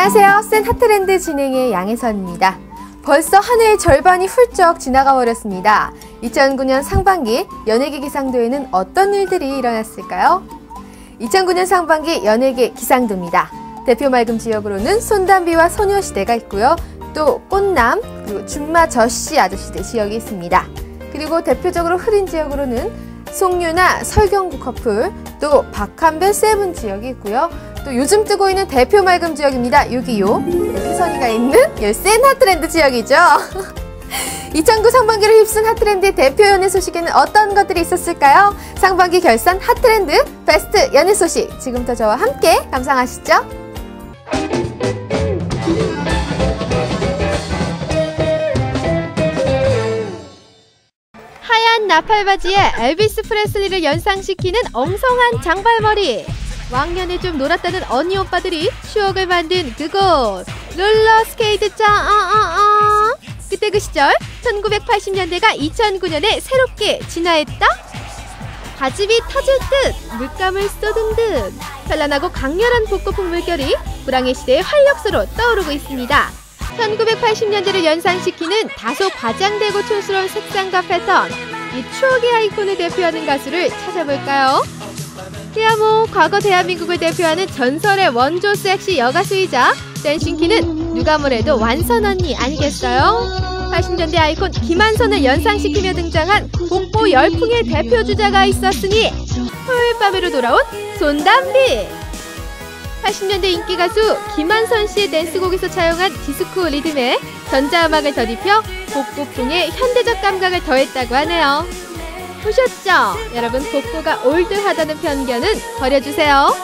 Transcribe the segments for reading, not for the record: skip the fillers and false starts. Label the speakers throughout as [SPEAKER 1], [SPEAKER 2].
[SPEAKER 1] 안녕하세요. 센 핫트렌드 진행의 양혜선입니다. 벌써 한 해의 절반이 훌쩍 지나가 버렸습니다. 2009년 상반기 연예계 기상도에는 어떤 일들이 일어났을까요? 2009년 상반기 연예계 기상도입니다. 대표 맑음 지역으로는 손담비와 소녀시대가 있고요. 또 꽃남, 그리고 준마 저씨 아저씨들 지역이 있습니다. 그리고 대표적으로 흐린 지역으로는 송유나 설경구 커플, 또 박한별 세븐 지역이 있고요. 또 요즘 뜨고 있는 대표 맑음 지역입니다. 6.25 혜선이가 있는 센 핫트렌드 지역이죠. 2009 상반기를 휩쓴 핫트렌드의 대표 연예 소식에는 어떤 것들이 있었을까요? 상반기 결산 핫트렌드 베스트 연예 소식, 지금부터 저와 함께 감상하시죠. 하얀 나팔바지에 엘비스 프레슬리를 연상시키는 엉성한 장발머리. 왕년에 좀 놀았다는 언니 오빠들이 추억을 만든 그곳, 롤러스케이트장. 그때 그 시절 1980년대가 2009년에 새롭게 진화했다? 바지비 터질 듯, 물감을 쏟은 듯 현란하고 강렬한 복고풍 물결이 불황의 시대의 활력소로 떠오르고 있습니다. 1980년대를 연상시키는 다소 과장되고 촌스러운 색상과 패턴, 이 추억의 아이콘을 대표하는 가수를 찾아볼까요? 그야뭐 과거 대한민국을 대표하는 전설의 원조 섹시 여가수이자 댄싱키는 누가 뭐래도 완선 언니 아니겠어요? 80년대 아이콘 김한선을 연상시키며 등장한 복고 열풍의 대표주자가 있었으니 토요일 밤으로 돌아온 손담비! 80년대 인기 가수 김한선 씨의 댄스곡에서 차용한 디스코 리듬에 전자음악을 덧입혀 복고풍의 현대적 감각을 더했다고 하네요. 보셨죠? 여러분, 복고가 올드하다는 편견은 버려주세요.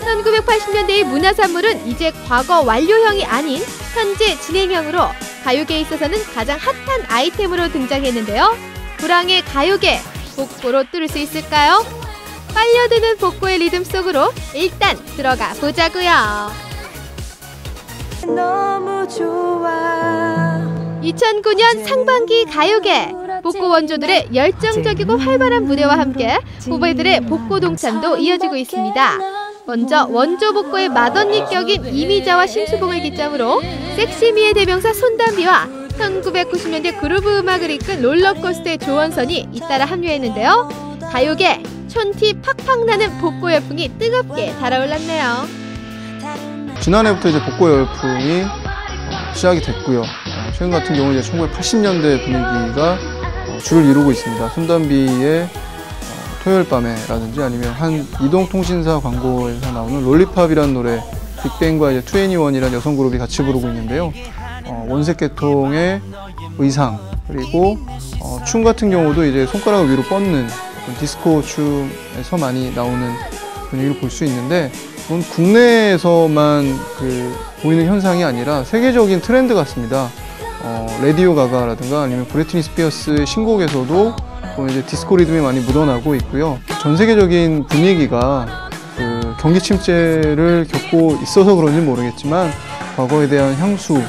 [SPEAKER 1] 1980년대의 문화산물은 이제 과거 완료형이 아닌 현재 진행형으로 가요계에 있어서는 가장 핫한 아이템으로 등장했는데요. 불황의 가요계, 복고로 뚫을 수 있을까요? 빨려드는 복고의 리듬 속으로 일단 들어가 보자고요. 너무 좋아. 2009년 상반기 가요계, 복고 원조들의 열정적이고 활발한 무대와 함께 후배들의 복고 동참도 이어지고 있습니다. 먼저 원조 복고의 맏언니 격인 이미자와 심수봉을 기점으로 섹시미의 대명사 손담비와 1990년대 그루브 음악을 이끈 롤러코스터의 조원선이 잇따라 합류했는데요. 가요계 촌티 팍팍 나는 복고 열풍이 뜨겁게 달아올랐네요.
[SPEAKER 2] 지난해부터 이제 복고 열풍이 시작이 됐고요. 최근 같은 경우 이제 1980년대 분위기가 주를 이루고 있습니다. 손담비의 토요일 밤에라든지 아니면 한 이동통신사 광고에서 나오는 롤리팝이라는 노래, 빅뱅과 이제 2NE1이라는 여성 그룹이 같이 부르고 있는데요. 원색 계통의 의상, 그리고 춤 같은 경우도 이제 손가락을 위로 뻗는 디스코 춤에서 많이 나오는 분위기를 볼 수 있는데, 이건 국내에서만 보이는 현상이 아니라 세계적인 트렌드 같습니다. 레디오 가가라든가 아니면 브리트니 스피어스의 신곡에서도 이제 디스코 리듬이 많이 묻어나고 있고요. 전 세계적인 분위기가 경기 침체를 겪고 있어서 그런지 모르겠지만 과거에 대한 향수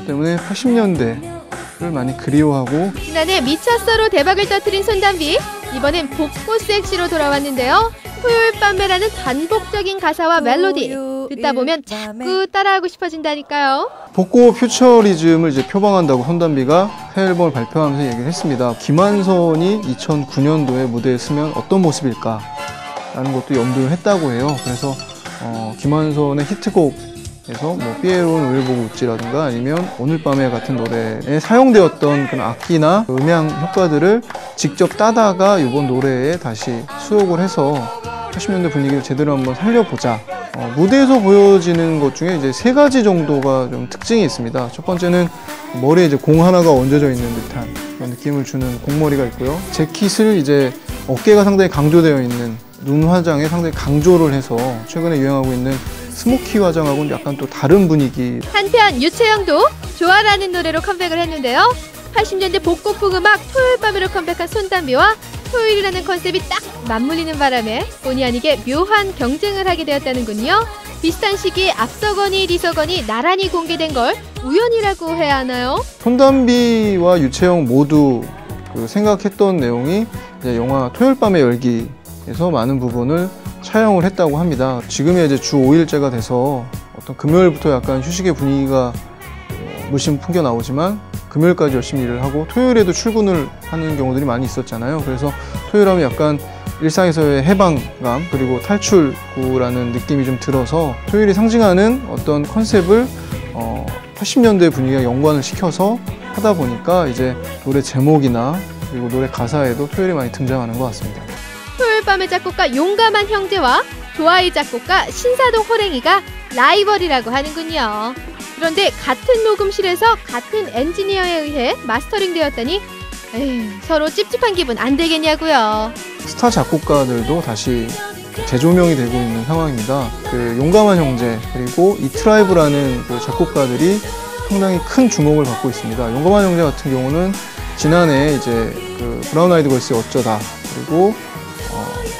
[SPEAKER 2] 때문에 80년대를 많이 그리워하고,
[SPEAKER 1] 지난해 미쳤어로 대박을 터뜨린 손담비, 이번엔 복고 섹시로 돌아왔는데요. 토요일 밤에라는 반복적인 가사와 멜로디, 듣다 보면 자꾸 따라하고 싶어진다니까요.
[SPEAKER 2] 복고 퓨처리즘을 이제 표방한다고 손담비가 새 앨범을 발표하면서 얘기를 했습니다. 김한선이 2009년도에 무대에 서면 어떤 모습일까 라는 것도 염두를 했다고 해요. 그래서 김한선의 히트곡에서 삐에로는 우릴 보고 웃지라든가 아니면 오늘 밤에 같은 노래에 사용되었던 그런 악기나 음향 효과들을 직접 따다가 이번 노래에 다시 수록을 해서 80년대 분위기를 제대로 한번 살려보자. 무대에서 보여지는 것 중에 이제 3가지 정도가 좀 특징이 있습니다. 첫 번째는 머리에 이제 공 하나가 얹어져 있는 듯한 그런 느낌을 주는 공머리가 있고요. 재킷을 이제 어깨가 상당히 강조되어 있는 눈 화장에 상당히 강조를 해서 최근에 유행하고 있는 스모키 화장하고는 약간 또 다른 분위기.
[SPEAKER 1] 한편 유채영도 좋아라는 노래로 컴백을 했는데요. 80년대 복고풍 음악 토요일 밤으로 컴백한 손담비와 토요일이라는 컨셉이 딱 맞물리는 바람에 본의 아니게 묘한 경쟁을 하게 되었다는군요. 비슷한 시기에 앞서거니 뒤서거니 나란히 공개된 걸 우연이라고 해야 하나요?
[SPEAKER 2] 손담비와 유채영 모두 생각했던 내용이 이제 영화 토요일 밤의 열기 FX에서 많은 부분을 촬영을 했다고 합니다. 지금이 이제 주 5일째가 돼서 어떤 금요일부터 약간 휴식의 분위기가 물씬 풍겨 나오지만 금요일까지 열심히 일을 하고 토요일에도 출근을 하는 경우들이 많이 있었잖아요. 그래서 토요일 하면 약간 일상에서의 해방감 그리고 탈출구라는 느낌이 좀 들어서 토요일이 상징하는 어떤 컨셉을 80년대 분위기와 연관을 시켜서 하다 보니까 이제 노래 제목이나 그리고 노래 가사에도 토요일이 많이 등장하는 것 같습니다.
[SPEAKER 1] 토요일 밤의 작곡가 용감한 형제와 조아이 작곡가 신사동 호랭이가 라이벌이라고 하는군요. 그런데 같은 녹음실에서 같은 엔지니어에 의해 마스터링 되었다니 서로 찝찝한 기분 안 되겠냐고요.
[SPEAKER 2] 스타 작곡가들도 다시 재조명이 되고 있는 상황입니다. 그 용감한 형제 그리고 이트라이브라는 그 작곡가들이 상당히 큰 주목을 받고 있습니다. 용감한 형제 같은 경우는 지난해 이제 그 브라운 아이드 걸스의 어쩌다 그리고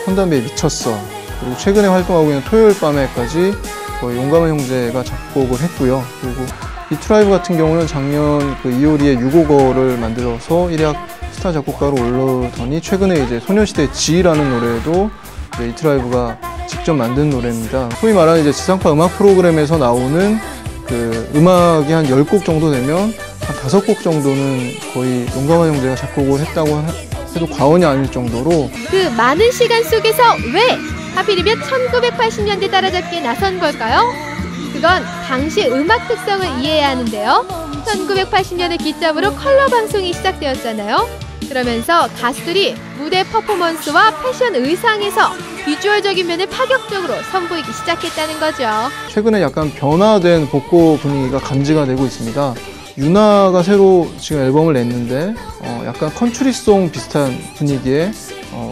[SPEAKER 2] 손담비의 미쳤어 그리고 최근에 활동하고 있는 토요일 밤에까지 거의 용감한 형제가 작곡을 했고요. 그리고 이트라이브 같은 경우는 작년 그 이효리의 655를 만들어서 일약 스타 작곡가로 올라오더니 최근에 이제 소녀시대 G라는 노래도 이제 이트라이브가 직접 만든 노래입니다. 소위 말하는 이제 지상파 음악 프로그램에서 나오는 그 음악이 한 10곡 정도 되면 한 5곡 정도는 거의 용감한 형제가 작곡을 했다고 해도 과언이 아닐 정도로
[SPEAKER 1] 그 많은 시간 속에서 왜 하필이면 1980년대 따라잡기에 나선 걸까요? 그건 당시 음악 특성을 이해해야 하는데요. 1980년을 기점으로 컬러 방송이 시작되었잖아요. 그러면서 가수들이 무대 퍼포먼스와 패션 의상에서 비주얼적인 면을 파격적으로 선보이기 시작했다는 거죠.
[SPEAKER 2] 최근에 약간 변화된 복고 분위기가 감지가 되고 있습니다. 유나가 새로 지금 앨범을 냈는데 약간 컨트리송 비슷한 분위기의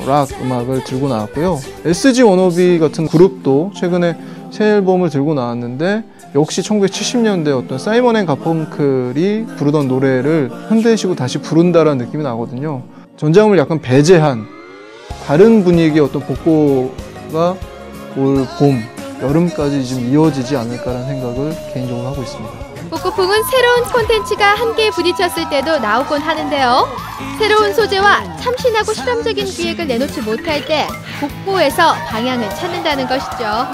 [SPEAKER 2] 락 음악을 들고 나왔고요. SG 워너비 같은 그룹도 최근에 새 앨범을 들고 나왔는데 역시 1970년대 어떤 사이먼 앤 가펑클이 부르던 노래를 현대식으로 다시 부른다라는 느낌이 나거든요. 전자음을 약간 배제한 다른 분위기의 어떤 복고가 올 봄, 여름까지 좀 이어지지 않을까라는 생각을 개인적으로 하고 있습니다.
[SPEAKER 1] 복고풍은 새로운 콘텐츠가 함께 부딪혔을 때도 나오곤 하는데요. 새로운 소재와 참신하고 실험적인 기획을 내놓지 못할 때 복고에서 방향을 찾는다는 것이죠.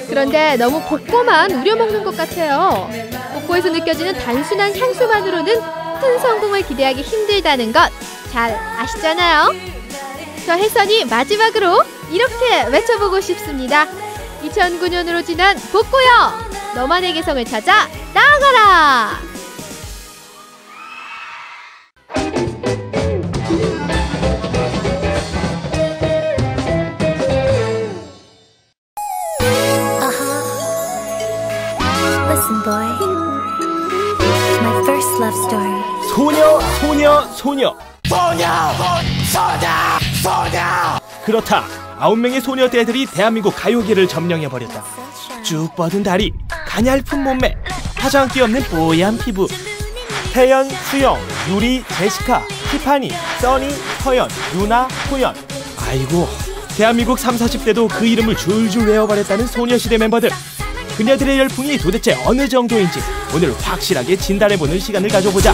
[SPEAKER 1] 그런데 너무 복고만 우려먹는 것 같아요. 복고에서 느껴지는 단순한 향수만으로는 큰 성공을 기대하기 힘들다는 것 잘 아시잖아요. 저 혜선이 마지막으로 이렇게 외쳐보고 싶습니다. 2009년으로 지난 복고여! 너만의 개성을 찾아 나아가라!
[SPEAKER 3] Listen, boy. My first love story.
[SPEAKER 4] 소녀, 소녀, 소녀. 소녀! 그렇다. 9명의 소녀대들이 대한민국 가요계를 점령해버렸다. 쭉 뻗은 다리, 가냘픈 몸매, 화장기 없는 뽀얀 피부. 태연, 수영, 유리, 제시카, 티파니, 써니, 서연, 유나, 호연. 아이고, 대한민국 30, 40대도 그 이름을 줄줄 외워버렸다는 소녀시대 멤버들. 그녀들의 열풍이 도대체 어느 정도인지 오늘 확실하게 진단해보는 시간을 가져보자.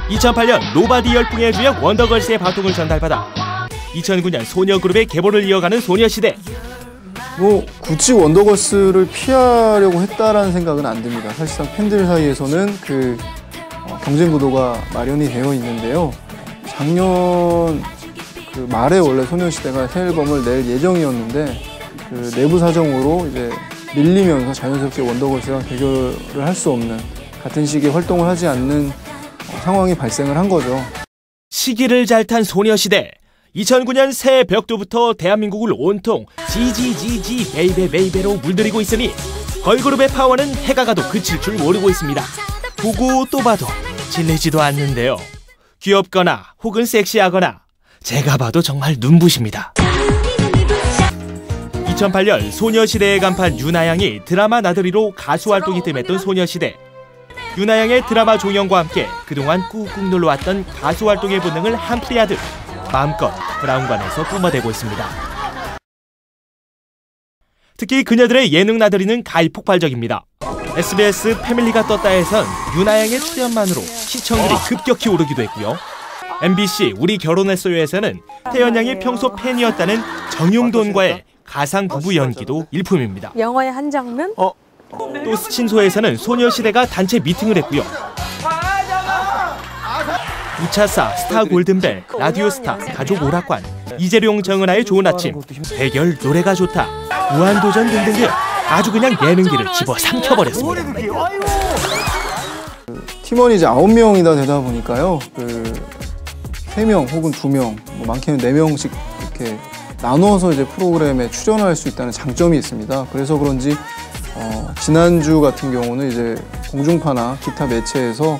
[SPEAKER 4] 2008년 노바디 열풍의 주역 원더걸스의 바통을 전달받아 2009년 소녀그룹의 계보를 이어가는 소녀시대.
[SPEAKER 2] 굳이 원더걸스를 피하려고 했다라는 생각은 안 듭니다. 사실상 팬들 사이에서는 그 경쟁 구도가 마련이 되어 있는데요. 작년 그 말에 원래 소녀시대가 새 앨범을 낼 예정이었는데 그 내부 사정으로 이제 밀리면서 자연스럽게 원더걸스랑 대결을 할 수 없는 같은 시기에 활동을 하지 않는 상황이 발생을 한 거죠.
[SPEAKER 4] 시기를 잘 탄 소녀시대. 2009년 새해 벽두부터 대한민국을 온통 지지지지 베이베 베이베로 물들이고 있으니 걸그룹의 파워는 해가 가도 그칠 줄 모르고 있습니다. 보고 또 봐도 질리지도 않는데요. 귀엽거나 혹은 섹시하거나 제가 봐도 정말 눈부십니다. 2008년 소녀시대의 간판 유나양이 드라마 나들이로 가수 활동이 뜸했던 소녀시대. 유나양의 드라마 종영과 함께 그동안 꾹꾹 눌러왔던 가수 활동의 본능을 한풀이하듯 마음껏 브라운관에서 뿜어대고 있습니다. 특히 그녀들의 예능 나들이는 가히 폭발적입니다. SBS 패밀리가 떴다에선 유나양의 출연만으로 시청률이 급격히 오르기도 했고요. MBC 우리 결혼했어요에서는 태연 양이 평소 팬이었다는 정용돈과의 가상 부부 연기도 일품입니다.
[SPEAKER 5] 영화의 한 장면?
[SPEAKER 4] 또 스친소에서는 소녀시대가 단체 미팅을 했고요. 우차사, 스타 골든벨, 라디오스타, 가족 오락관, 이재룡 정은아의 좋은 아침, 대결 노래가 좋다, 무한도전 등등등 아주 그냥 예능기를 집어 삼켜버렸습니다.
[SPEAKER 2] 팀원이 이제 9명이나 되다 보니까요. 3명 혹은 2명, 뭐 많게는 4명씩 이렇게 나눠서 이제 프로그램에 출연할 수 있다는 장점이 있습니다. 그래서 그런지 지난주 같은 경우는 이제 공중파나 기타 매체에서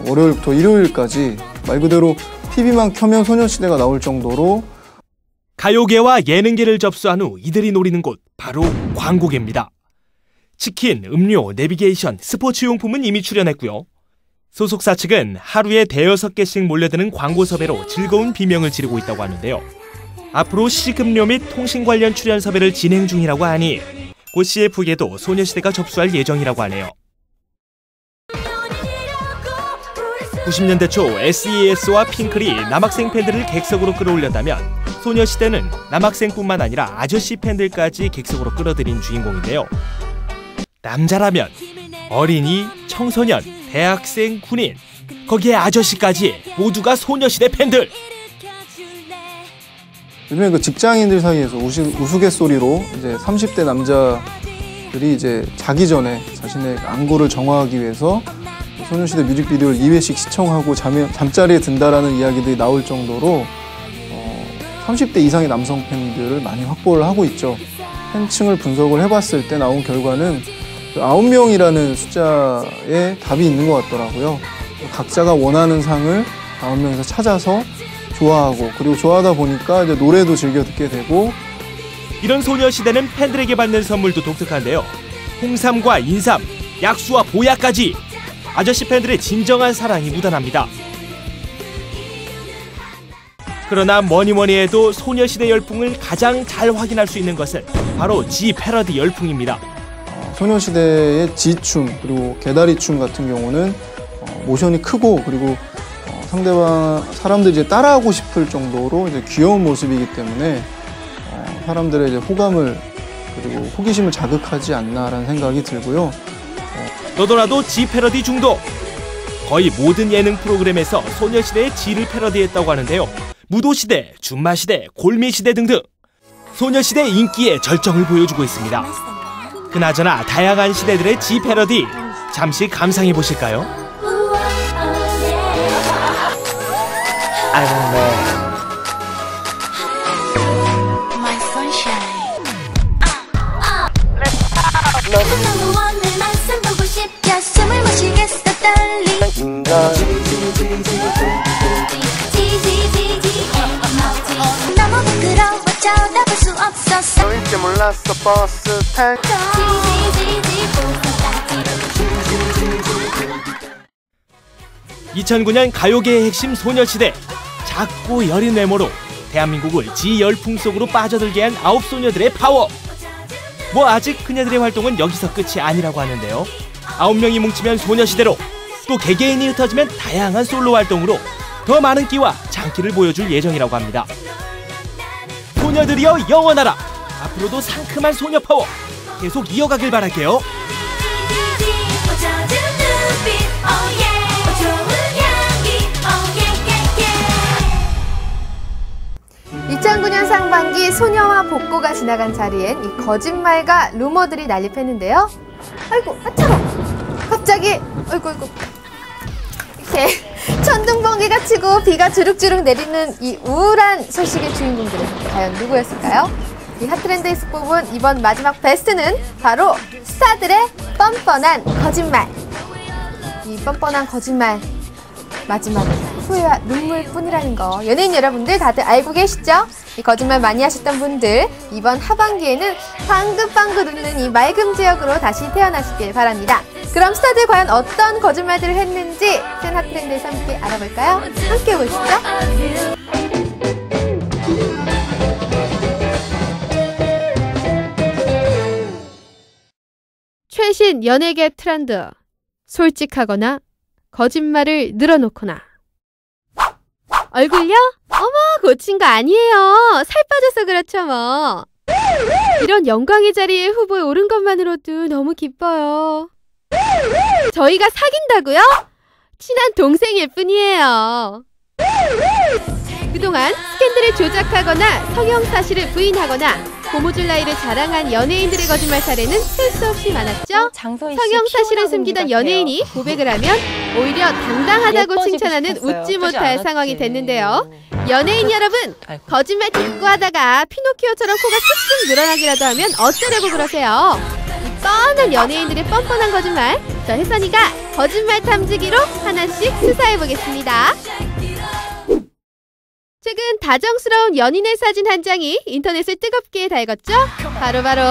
[SPEAKER 2] 월요일부터 일요일까지 말 그대로 TV만 켜면 소녀시대가 나올 정도로
[SPEAKER 4] 가요계와 예능계를 접수한 후 이들이 노리는 곳 바로 광고계입니다. 치킨, 음료, 내비게이션, 스포츠용품은 이미 출연했고요. 소속사 측은 하루에 5-6개씩 몰려드는 광고 섭외로 즐거운 비명을 지르고 있다고 하는데요. 앞으로 시급료 및 통신 관련 출연 섭외를 진행 중이라고 하니 곧 CF계도 소녀시대가 접수할 예정이라고 하네요. 90년대 초 SES와 핑클이 남학생 팬들을 객석으로 끌어올렸다면 소녀시대는 남학생뿐만 아니라 아저씨 팬들까지 객석으로 끌어들인 주인공인데요. 남자라면 어린이, 청소년, 대학생, 군인, 거기에 아저씨까지 모두가 소녀시대 팬들!
[SPEAKER 2] 요즘에 그 직장인들 사이에서 우스갯소리로 이제 30대 남자들이 이제 자기 전에 자신의 안구를 정화하기 위해서 소녀시대 뮤직비디오를 2회씩 시청하고 잠자리에 든다라는 이야기들이 나올 정도로 30대 이상의 남성 팬들을 많이 확보를 하고 있죠. 팬층을 분석을 해봤을 때 나온 결과는 9명이라는 숫자에 답이 있는 것 같더라고요. 각자가 원하는 상을 9명에서 찾아서 좋아하고, 그리고 좋아하다 보니까 이제 노래도 즐겨 듣게 되고.
[SPEAKER 4] 이런 소녀시대는 팬들에게 받는 선물도 독특한데요. 홍삼과 인삼, 약수와 보약까지 아저씨 팬들의 진정한 사랑이 묻어납니다. 그러나 뭐니뭐니 해도 소녀시대 열풍을 가장 잘 확인할 수 있는 것은 바로 지 패러디 열풍입니다.
[SPEAKER 2] 소녀시대의 지춤 그리고 개다리춤 같은 경우는 모션이 크고, 그리고 상대방 사람들이 이제 따라하고 싶을 정도로 이제 귀여운 모습이기 때문에 사람들의 이제 호감을 그리고 호기심을 자극하지 않나라는 생각이 들고요.
[SPEAKER 4] 너도나도 지 패러디 중독! 거의 모든 예능 프로그램에서 소녀시대의 지를 패러디했다고 하는데요. 무도시대, 준마시대, 골미시대 등등 소녀시대 인기의 절정을 보여주고 있습니다. 그나저나 다양한 시대들의 지 패러디 잠시 감상해 보실까요?
[SPEAKER 3] My sunshine. 너무 오늘 말씀 보고 싶야 숨을 못 쉬겠어 떨리. 너무 부끄러워 쳐다볼 수 없었어.
[SPEAKER 2] 너일 줄 몰랐어 버스 탈.
[SPEAKER 4] 2009년 가요계의 핵심 소녀시대. 작고 여린 외모로 대한민국을 지 열풍 속으로 빠져들게 한 9소녀들의 파워. 뭐 아직 그녀들의 활동은 여기서 끝이 아니라고 하는데요. 9명이 뭉치면 소녀시대로, 또 개개인이 흩어지면 다양한 솔로 활동으로 더 많은 끼와 장기를 보여줄 예정이라고 합니다. 소녀들이여 영원하라. 앞으로도 상큼한 소녀 파워 계속 이어가길 바랄게요.
[SPEAKER 1] 2009년 상반기 소녀와 복고가 지나간 자리엔 이 거짓말과 루머들이 난립했는데요. 아이고, 아차로! 갑자기, 아이고, 이렇게 천둥번개가 치고 비가 주룩주룩 내리는 이 우울한 소식의 주인공들은 과연 누구였을까요? 이 핫트렌드에서 뽑은 이번 마지막 베스트는 바로 스타들의 뻔뻔한 거짓말. 이 뻔뻔한 거짓말, 마지막은 후회와 눈물뿐이라는 거 연예인 여러분들 다들 알고 계시죠? 이 거짓말 많이 하셨던 분들 이번 하반기에는 방긋방긋 웃는 이 맑은 지역으로 다시 태어나시길 바랍니다. 그럼 스타들 과연 어떤 거짓말들을 했는지 센 핫트렌드에서 함께 알아볼까요? 함께 보시죠. 최신 연예계 트렌드. 솔직하거나 거짓말을 늘어놓거나. 얼굴요? 어머, 고친 거 아니에요. 살 빠져서 그렇죠 뭐. 이런 영광의 자리에 후보에 오른 것만으로도 너무 기뻐요. 저희가 사귄다고요? 친한 동생일 뿐이에요. 그동안 스캔들을 조작하거나 성형사실을 부인하거나 고무줄 나이를 자랑한 연예인들의 거짓말 사례는 셀 수 없이 많았죠. 성형사실을 숨기던 연예인이 고백을 하면 오히려 당당하다고 칭찬하는 웃지 못할 상황이 됐는데요. 연예인 여러분, 거짓말 듣고 하다가 피노키오처럼 코가 쑥쑥 늘어나기라도 하면 어쩌려고 그러세요? 이 뻔한 연예인들의 뻔뻔한 거짓말, 저 혜선이가 거짓말 탐지기로 하나씩 수사해보겠습니다. 최근 다정스러운 연인의 사진 한 장이 인터넷을 뜨겁게 달궜죠. 바로바로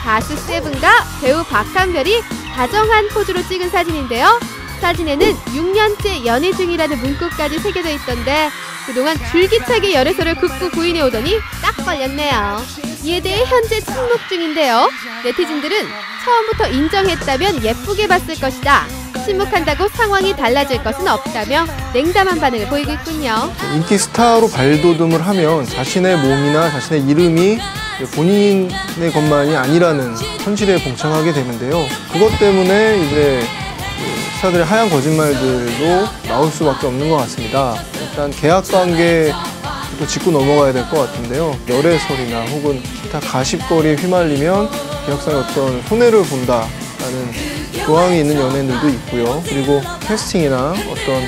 [SPEAKER 1] 가수 세븐과 배우 박한별이 다정한 포즈로 찍은 사진인데요. 사진에는 6년째 연애 중이라는 문구까지 새겨져 있던데 그동안 줄기차게 열애설을 극구 부인해오더니 딱 걸렸네요. 이에 대해 현재 침묵 중인데요. 네티즌들은 처음부터 인정했다면 예쁘게 봤을 것이다. 침묵한다고 상황이 달라질 것은 없다며 냉담한 반응을 보이고 있군요.
[SPEAKER 2] 인기 스타로 발돋움을 하면 자신의 몸이나 자신의 이름이 본인의 것만이 아니라는 현실에 봉착하게 되는데요. 그것 때문에 이제 스타들의 하얀 거짓말들도 나올 수밖에 없는 것 같습니다. 일단 계약관계도 짚고 넘어가야 될 것 같은데요. 열애설이나 혹은 기타 가십거리에 휘말리면 계약상에 어떤 손해를 본다라는 조항이 있는 연예인들도 있고요. 그리고 캐스팅이나 어떤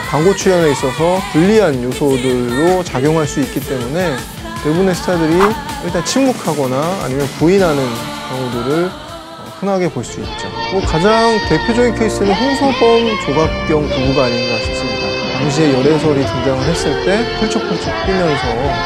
[SPEAKER 2] 광고 출연에 있어서 불리한 요소들로 작용할 수 있기 때문에 대부분의 스타들이 일단 침묵하거나 아니면 부인하는 경우들을 흔하게 볼 수 있죠. 가장 대표적인 케이스는 홍서범, 조갑경 부부가 아닌가 싶습니다. 당시에 열애설이 등장을 했을 때 펄쩍펄쩍 뛰면서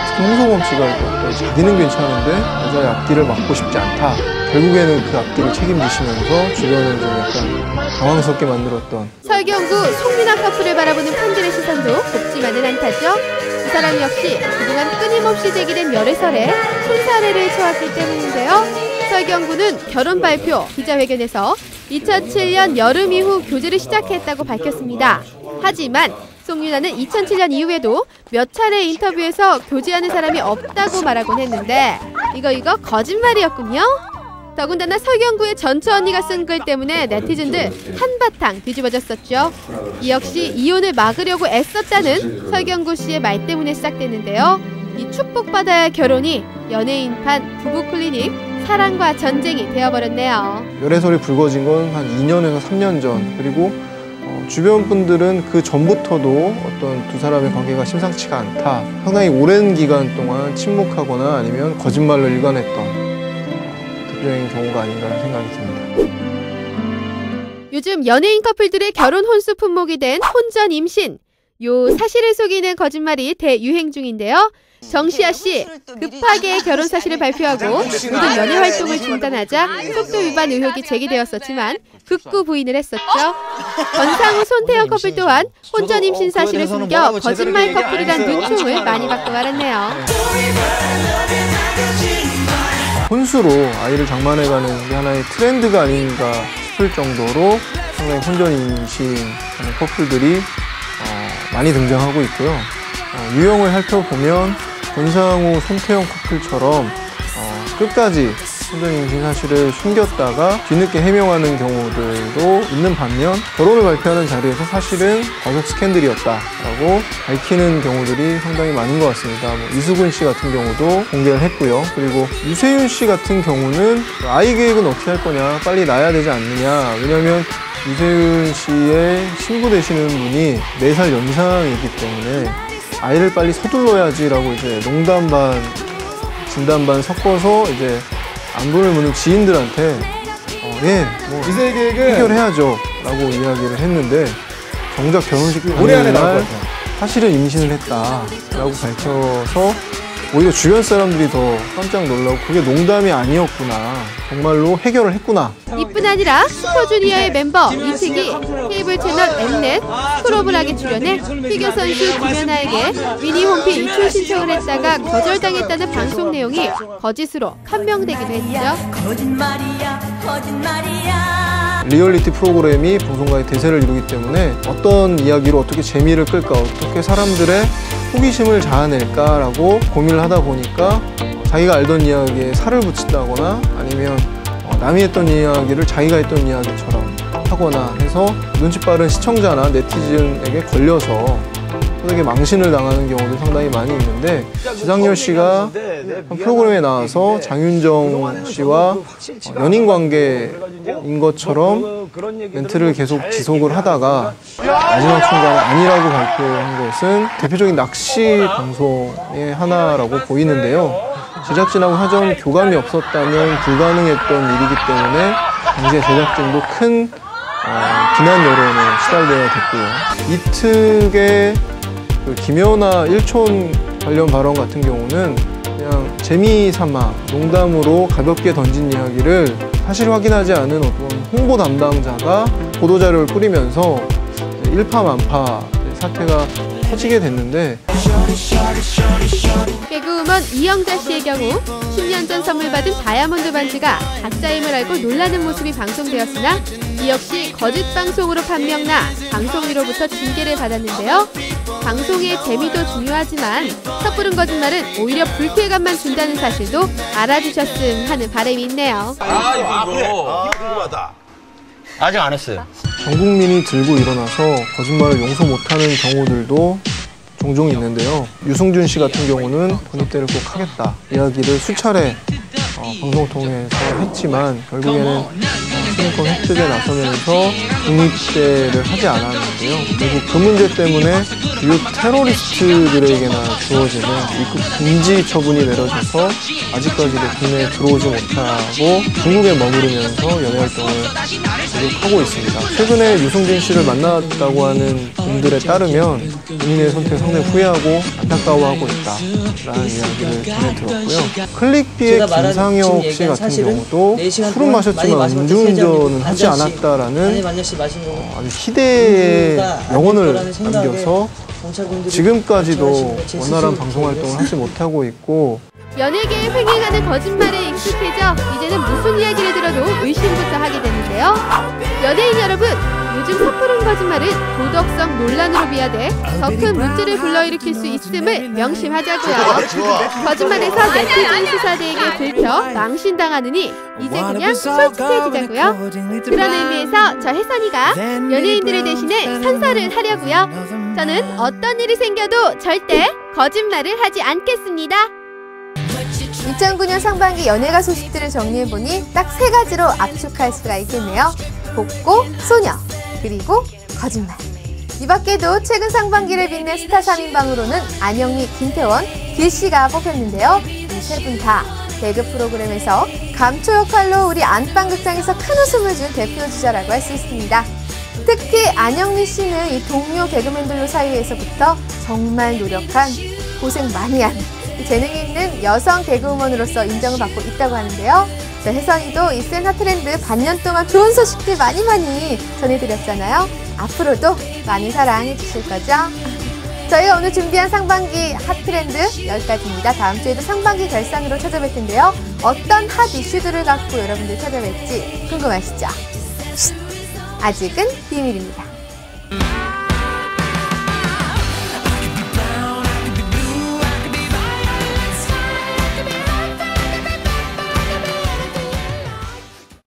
[SPEAKER 2] 특히 홍서범 씨가 자기는 괜찮은데 여자의 앞뒤를 맡고 싶지 않다. 결국에는 그 앞뒤를 책임지시면서 주변을 좀 약간 당황스럽게 만들었던
[SPEAKER 1] 설경구, 송민아 커플을 바라보는 팬들의 시선도 곱지만은 않다죠. 두 사람 역시 그동안 끊임없이 제기된 열애설에 손사래를 쳐왔기 때문인데요. 설경구는 결혼 발표 기자회견에서 2007년 여름 이후 교제를 시작했다고 밝혔습니다. 하지만 송윤아는 2007년 이후에도 몇 차례 인터뷰에서 교제하는 사람이 없다고 말하곤 했는데 이거 거짓말이었군요. 더군다나 설경구의 전처 언니가 쓴 글 때문에 네티즌들 한바탕 뒤집어졌었죠. 이 역시 이혼을 막으려고 애썼다는 설경구 씨의 말 때문에 시작됐는데요. 이 축복받아야 할 결혼이 연예인판 부부 클리닉 사랑과 전쟁이 되어버렸네요.
[SPEAKER 2] 열애설이 불거진 건 한 2년에서 3년 전. 그리고 주변 분들은 그 전부터도 어떤 두 사람의 관계가 심상치가 않다. 상당히 오랜 기간 동안 침묵하거나 아니면 거짓말로 일관했던 대표적인 경우가 아닌가 생각이 듭니다.
[SPEAKER 1] 요즘 연예인 커플들의 결혼 혼수 품목이 된 혼전 임신. 요 사실을 속이는 거짓말이 대유행 중인데요. 정시아 씨 급하게 결혼 사실을 발표하고 모든 연애 활동을 중단하자 속도 위반 의혹이 제기되었었지만 극구 부인을 했었죠. 권상우 손태영 커플 또한 혼전 임신 사실을 숨겨 거짓말 커플이란 눈총을 많이 받고 말았네요.
[SPEAKER 2] 혼수로 아이를 장만해가는 게 하나의 트렌드가 아닌가 싶을 정도로 상당히 혼전 임신하는 커플들이 많이 등장하고 있고요. 유형을 살펴보면 권상우, 손태영 커플처럼 끝까지 혼전 임신 사실을 숨겼다가 뒤늦게 해명하는 경우들도 있는 반면 결혼을 발표하는 자리에서 사실은 가족 스캔들이었다라고 밝히는 경우들이 상당히 많은 것 같습니다. 이수근 씨 같은 경우도 공개를 했고요. 그리고 유세윤 씨 같은 경우는 아이 계획은 어떻게 할 거냐, 빨리 낳아야 되지 않느냐. 왜냐면 유세윤 씨의 신부 되시는 분이 4살 연상이기 때문에 아이를 빨리 서둘러야지라고 이제 농담 반, 진담 반 섞어서 이제 안부를 묻는 지인들한테
[SPEAKER 5] 이세 계획은
[SPEAKER 2] 해결해야죠 라고 이야기를 했는데 정작 결혼식
[SPEAKER 5] 올해 안에 나올
[SPEAKER 2] 당일날
[SPEAKER 5] 것 같아요.
[SPEAKER 2] 사실은 임신을 했다라고 밝혀서 오히려 주변 사람들이 더 깜짝 놀라고 그게 농담이 아니었구나, 정말로 해결을 했구나.
[SPEAKER 1] 이뿐 아니라 슈퍼주니어의 멤버 이특이 케이블 채널 엠넷 스크로블하게 출연해 피겨 선수 김연아에게 미니 홈피 이출 신청을 했다가 거절당했다는 방송 내용이 거짓으로 판명되기도 했죠.
[SPEAKER 3] 거짓말이야 거짓말이야
[SPEAKER 2] 리얼리티 프로그램이 방송가의 대세를 이루기 때문에 어떤 이야기로 어떻게 재미를 끌까, 어떻게 사람들의 호기심을 자아낼까라고 고민을 하다 보니까 자기가 알던 이야기에 살을 붙인다거나 아니면 남이 했던 이야기를 자기가 했던 이야기처럼 하거나 해서 눈치 빠른 시청자나 네티즌에게 걸려서 되게 망신을 당하는 경우도 상당히 많이 있는데, 지상렬 씨가 프로그램에 나와서 장윤정 씨와 연인 관계인 것처럼 멘트를 계속 지속을 하다가 마지막 순간에 아니라고 발표한 것은 대표적인 낚시 방송의 하나라고 보이는데요. 제작진하고 사전 교감이 없었다면 불가능했던 일이기 때문에 당시에 제작진도 큰 비난 여론에 시달려야 됐고요. 이 특의 김연아 일촌 관련 발언 같은 경우는 그냥 재미삼아 농담으로 가볍게 던진 이야기를 사실 확인하지 않은 어떤 홍보 담당자가 보도자료를 뿌리면서 일파만파 사태가 터지게 됐는데,
[SPEAKER 1] 개그우먼 이영자 씨의 경우 10년 전 선물 받은 다이아몬드 반지가 가짜임을 알고 놀라는 모습이 방송되었으나 이 역시 거짓 방송으로 판명나 방송위로부터 징계를 받았는데요. 방송의 재미도 중요하지만 섣부른 거짓말은 오히려 불쾌감만 준다는 사실도 알아주셨음 하는 바람이 있네요.
[SPEAKER 6] 궁금하다. 아직 안 했어요.
[SPEAKER 2] 전 국민이 들고 일어나서 거짓말을 용서 못하는 경우들도 종종 있는데요. 유승준 씨 같은 경우는 본입대를 꼭 하겠다 이야기를 수차례 방송을 통해서 했지만 결국에는 시민권 획득에 나서면서 독립대를 하지 않았는데요. 결국 그 문제 때문에 주요 테러리스트들에게나 주어지는 입국 금지 처분이 내려져서 아직까지도 국내에 들어오지 못하고 중국에 머무르면서 연애 활동을 계속하고 있습니다. 최근에 유승준 씨를 만났다고 하는 분들에 따르면 본인의 선택을 상당히 후회하고 안타까워하고 있다라는 이야기를 전해 들었고요. 클릭비의 김상혁 씨 같은 경우도 술은 마셨지만 음주운전은 하지 않았다라는 아주 희대의 명언을 남겨서 지금까지도 원활한 방송 활동을 하지 못하고 있고,
[SPEAKER 1] 연예계에 횡행하는 거짓말에 익숙해져 이제는 무슨 이야기를 들어도 의심부터 하게 되는데요. 연예인 여러분, 요즘 섣부른 거짓말은 도덕성 논란으로 비화돼 더 큰 문제를 불러일으킬 수 있음을 명심하자고요. 거짓말에서 네티즌 수사대에게 들켜 망신당하느니 이제 그냥 솔직해지자고요. 그런 의미에서 저 혜선이가 연예인들을 대신해 선서를 하려고요. 저는 어떤 일이 생겨도 절대 거짓말을 하지 않겠습니다.
[SPEAKER 7] 2009년 상반기 연예가 소식들을 정리해보니 딱 3가지로 압축할 수가 있겠네요. 복고, 소녀, 그리고 거짓말. 이 밖에도 최근 상반기를 빛낸 스타 3인방으로는 안영미, 김태원, 길씨가 뽑혔는데요. 이 세 분 다 개그 프로그램에서 감초 역할로 우리 안방극장에서 큰 웃음을 준 대표 주자라고 할 수 있습니다. 특히 안영미 씨는 이 동료 개그맨들 사이에서부터 정말 노력한, 고생 많이 한 재능이 있는 여성 개그우먼으로서 인정을 받고 있다고 하는데요. 자, 혜선이도 이 센 핫트렌드 반년 동안 좋은 소식들 많이 전해드렸잖아요. 앞으로도 많이 사랑해 주실 거죠? 저희가 오늘 준비한 상반기 핫트렌드 여기까지입니다. 다음 주에도 상반기 결산으로 찾아뵐 텐데요. 어떤 핫 이슈들을 갖고 여러분들 찾아뵐지 궁금하시죠? 아직은 비밀입니다.